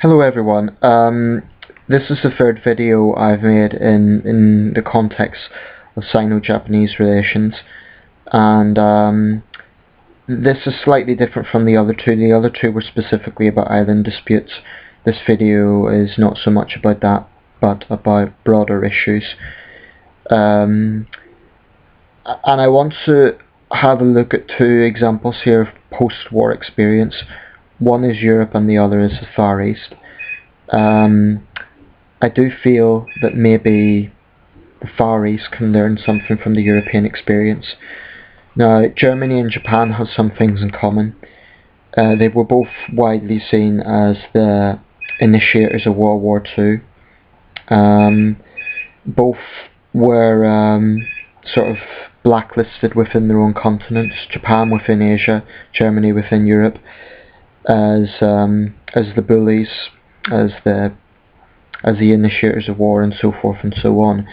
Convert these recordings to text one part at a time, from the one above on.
Hello everyone. This is the third video I've made in the context of Sino-Japanese relations, and this is slightly different from the other two. The other two were specifically about island disputes. This video is not so much about that, but about broader issues. And I want to have a look at two examples here of post-war experience. One is Europe and the other is the Far East. I do feel that maybe the Far East can learn something from the European experience. Now, Germany and Japan have some things in common. They were both widely seen as the initiators of World War II. Both were sort of blacklisted within their own continents. Japan within Asia, Germany within Europe, as the bullies, as the initiators of war, and so forth and so on.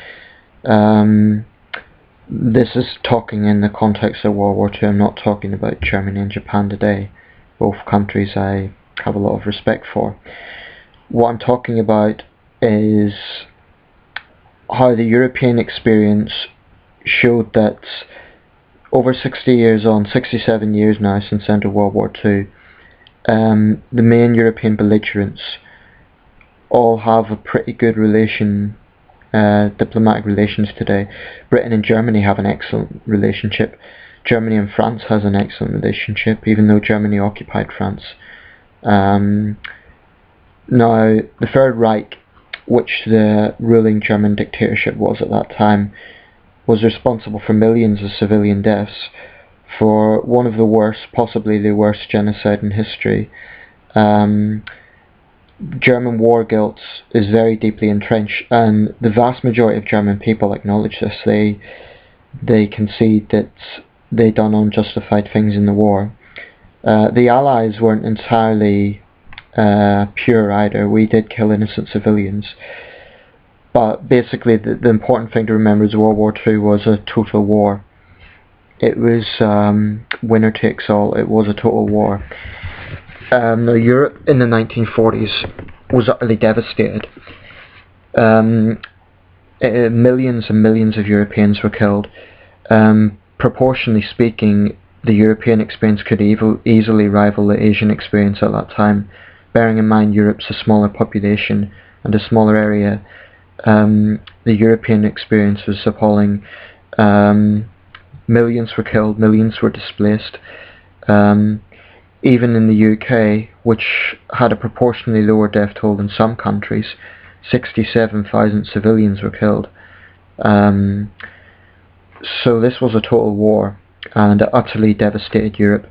This is talking in the context of World War II. I'm not talking about Germany and Japan today. Both countries I have a lot of respect for. What I'm talking about is how the European experience showed that over 67 years now since the end of World War II, the main European belligerents all have a pretty good diplomatic relations today. Britain and Germany have an excellent relationship. Germany and France has an excellent relationship, even though Germany occupied France. Now, the Third Reich, which the ruling German dictatorship was at that time, was responsible for millions of civilian deaths, for one of the worst, possibly the worst genocide in history. German war guilt is very deeply entrenched, and the vast majority of German people acknowledge this. They concede that they done unjustified things in the war. The Allies weren't entirely pure either. We did kill innocent civilians, but basically the important thing to remember is World War II was a total war. It was winner takes all. It was a total war. Now, Europe in the 1940s was utterly devastated. Millions and millions of Europeans were killed. Proportionally speaking, the European experience could easily rival the Asian experience at that time. Bearing in mind Europe's a smaller population and a smaller area, the European experience was appalling. Millions were killed, millions were displaced. Even in the UK, which had a proportionally lower death toll than some countries, 67,000 civilians were killed. So this was a total war, and it utterly devastated Europe.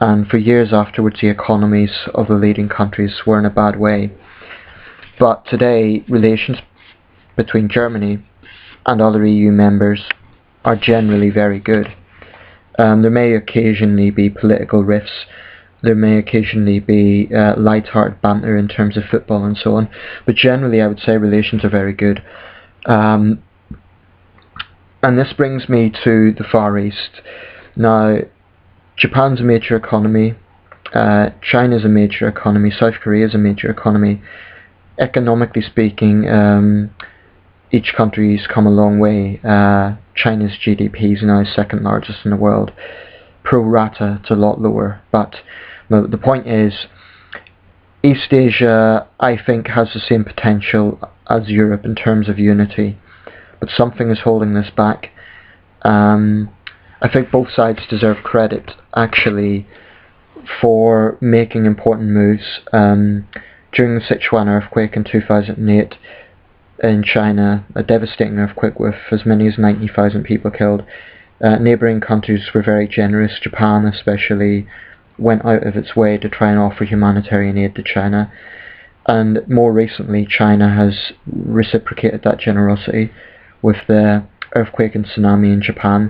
And for years afterwards, the economies of the leading countries were in a bad way. But today, relations between Germany and other EU members are generally very good. There may occasionally be political rifts. There may occasionally be light-hearted banter in terms of football and so on, but generally I would say relations are very good. And this brings me to the Far East. Now, Japan's a major economy, China's a major economy, South Korea's a major economy. Economically speaking, each country's come a long way. China's GDP is now second largest in the world. Pro rata, it's a lot lower, but the point is, East Asia, I think, has the same potential as Europe in terms of unity, but something is holding this back. I think both sides deserve credit, actually, for making important moves. During the Sichuan earthquake in 2008 in China, a devastating earthquake with as many as 90,000 people killed, neighbouring countries were very generous. Japan especially went out of its way to try and offer humanitarian aid to China, and more recently China has reciprocated that generosity with the earthquake and tsunami in Japan.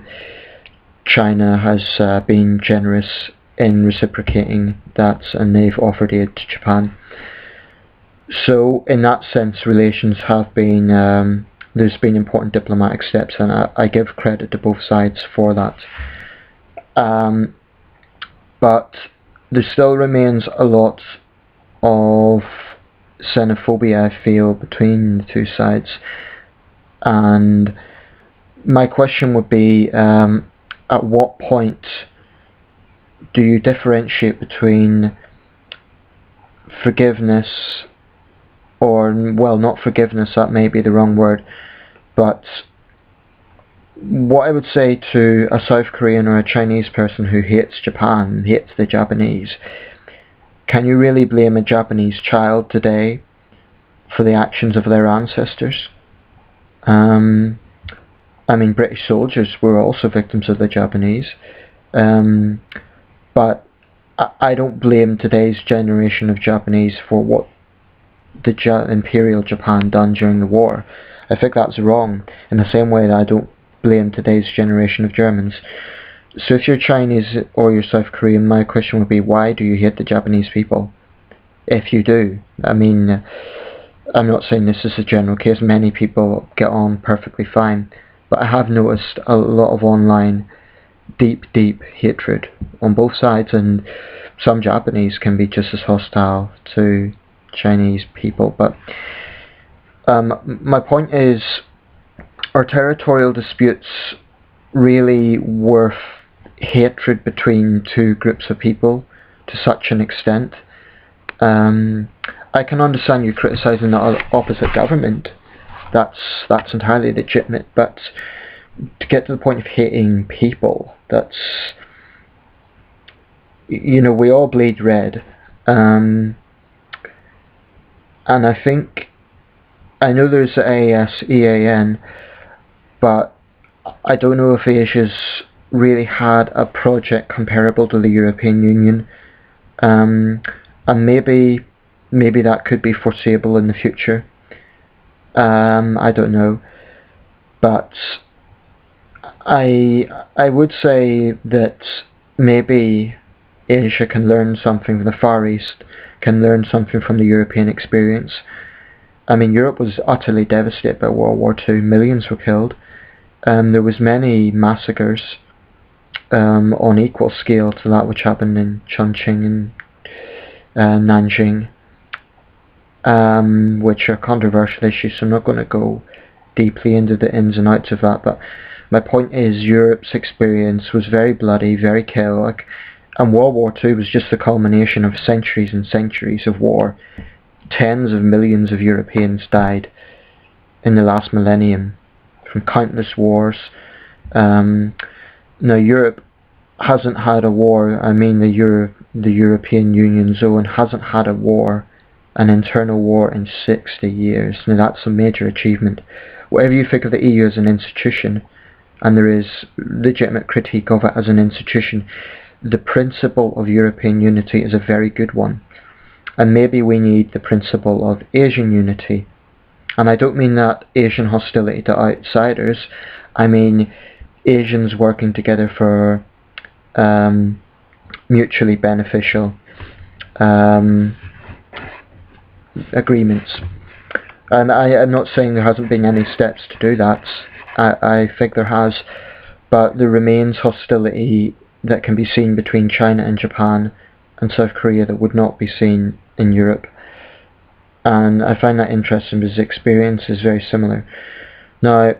China has been generous in reciprocating that, and they've offered aid to Japan. So in that sense, relations have been, there's been important diplomatic steps, and I give credit to both sides for that. But there still remains a lot of xenophobia I feel between the two sides. And my question would be, at what point do you differentiate between forgiveness, or, well, not forgiveness, that may be the wrong word, but what I would say to a South Korean or a Chinese person who hates Japan, hates the Japanese, can you really blame a Japanese child today for the actions of their ancestors? I mean, British soldiers were also victims of the Japanese, but I don't blame today's generation of Japanese for what the Imperial Japan done during the war. I think that's wrong, in the same way that I don't blame today's generation of Germans. So if you're Chinese or you're South Korean, my question would be, why do you hate the Japanese people? If you do. I mean, I'm not saying this is a general case, many people get on perfectly fine, but I have noticed a lot of online deep hatred on both sides, and some Japanese can be just as hostile to Chinese people. But my point is, are territorial disputes really worth hatred between two groups of people to such an extent? I can understand you criticising the opposite government. That's entirely legitimate, but to get to the point of hating people, that's, you know, we all bleed red, and I think, I know there's the ASEAN, but I don't know if Asia's really had a project comparable to the European Union, and maybe that could be foreseeable in the future. I don't know, but I would say that maybe Asia can learn something from the Far East, can learn something from the European experience. I mean, Europe was utterly devastated by World War II. Millions were killed. There was many massacres on equal scale to that which happened in Chongqing and Nanjing, which are controversial issues, so I'm not going to go deeply into the ins and outs of that, but my point is, Europe's experience was very bloody, very chaotic, and World War II was just the culmination of centuries and centuries of war. Tens of millions of Europeans died in the last millennium from countless wars. Now, Europe hasn't had a war. I mean, the European Union zone hasn't had a war, an internal war, in 60 years. Now, that's a major achievement. Whatever you think of the EU as an institution, and there is legitimate critique of it as an institution, the principle of European unity is a very good one. And maybe we need the principle of Asian unity. And I don't mean that Asian hostility to outsiders. I mean Asians working together for mutually beneficial agreements. And I'm not saying there hasn't been any steps to do that. I think there has, but there remains hostility that can be seen between China and Japan and South Korea that would not be seen in Europe. And I find that interesting because the experience is very similar. Now,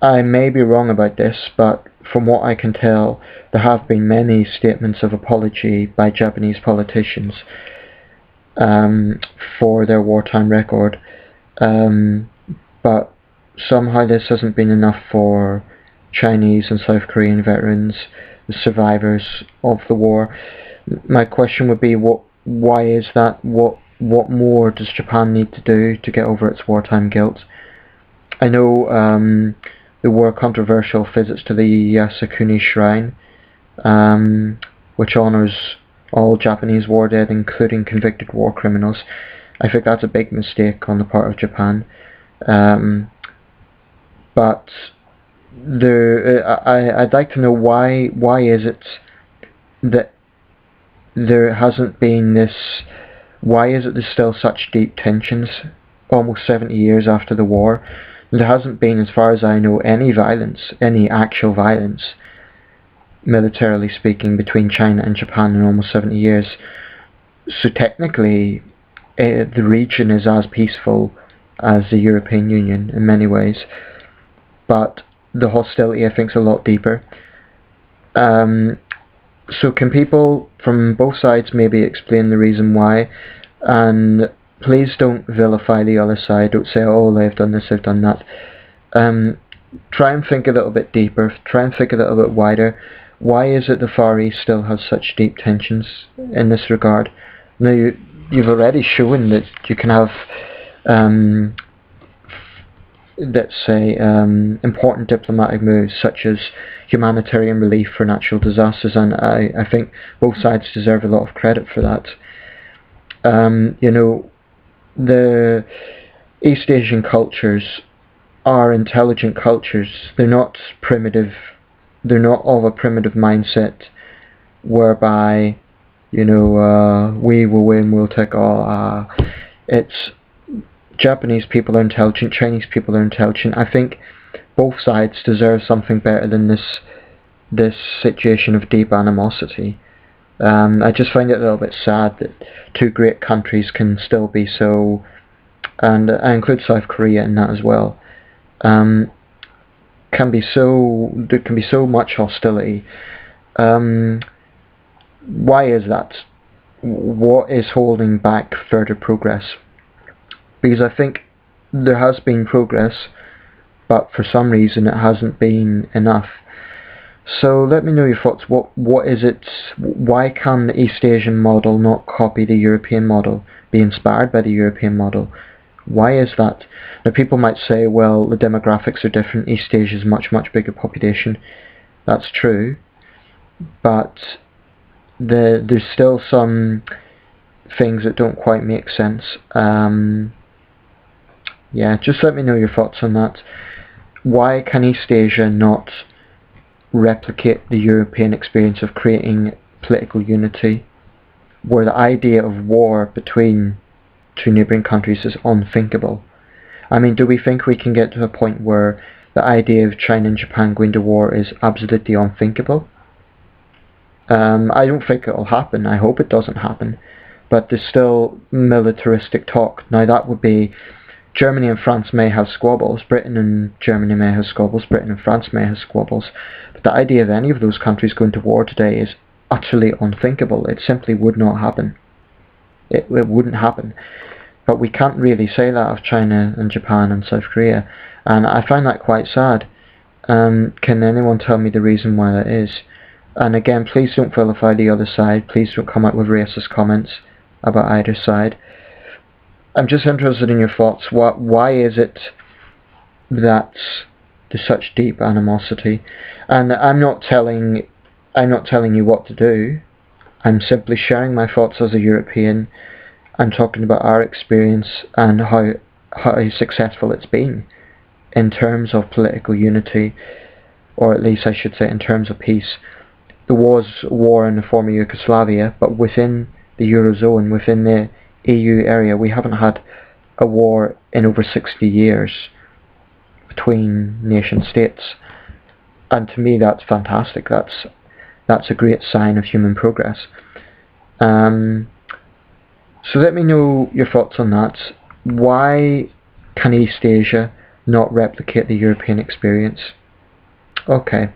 I may be wrong about this, but from what I can tell, there have been many statements of apology by Japanese politicians for their wartime record, but somehow this hasn't been enough for Chinese and South Korean veterans, the survivors of the war. My question would be, why is that? What more does Japan need to do to get over its wartime guilt? I know there were controversial visits to the Yasukuni Shrine, which honours all Japanese war dead, including convicted war criminals. I think that's a big mistake on the part of Japan. But I'd like to know why is it that there hasn't been this, why is it there's still such deep tensions almost 70 years after the war? There hasn't been, as far as I know, any violence, any actual violence, militarily speaking, between China and Japan in almost 70 years. So technically, the region is as peaceful as the European Union in many ways, but the hostility, I think, is a lot deeper. So can people from both sides maybe explain the reason why? And please don't vilify the other side. Don't say, oh, they've done this, they've done that. Try and think a little bit deeper. Try and think a little bit wider. Why is it the Far East still has such deep tensions in this regard? Now, you've already shown that you can have, let's say, important diplomatic moves such as humanitarian relief for natural disasters, and I think both sides deserve a lot of credit for that. You know, the East Asian cultures are intelligent cultures. They're not primitive. They're not of a primitive mindset whereby, you know, we will win, we'll take all. It's Japanese people are intelligent, Chinese people are intelligent. I think both sides deserve something better than this situation of deep animosity. I just find it a little bit sad that two great countries can still be so, and I include South Korea in that as well, there can be so much hostility. Why is that? What is holding back further progress? Because I think there has been progress, but for some reason it hasn't been enough. So let me know your thoughts. What is it? Why can the East Asian model not copy the European model, be inspired by the European model? Why is that? Now people might say, well, the demographics are different. East Asia is much bigger population. That's true, but there's still some things that don't quite make sense. Yeah, just let me know your thoughts on that. Why can East Asia not replicate the European experience of creating political unity, where the idea of war between two neighbouring countries is unthinkable? I mean, do we think we can get to a point where the idea of China and Japan going to war is absolutely unthinkable? I don't think it'll happen. I hope it doesn't happen. But there's still militaristic talk. Now that would be, Germany and France may have squabbles, Britain and Germany may have squabbles, Britain and France may have squabbles, but the idea of any of those countries going to war today is utterly unthinkable. It simply would not happen. It wouldn't happen. But we can't really say that of China and Japan and South Korea, and I find that quite sad. Can anyone tell me the reason why that is? And again, please don't vilify the other side. Please don't come up with racist comments about either side. I'm just interested in your thoughts. Why is it that there's such deep animosity? And I'm not telling you what to do. I'm simply sharing my thoughts as a European and talking about our experience and how successful it's been in terms of political unity, or at least I should say in terms of peace. There was war in the former Yugoslavia, but within the Eurozone, within the EU area, we haven't had a war in over 60 years between nation states, and to me that's fantastic. That's a great sign of human progress. So let me know your thoughts on that. Why can East Asia not replicate the European experience? Okay,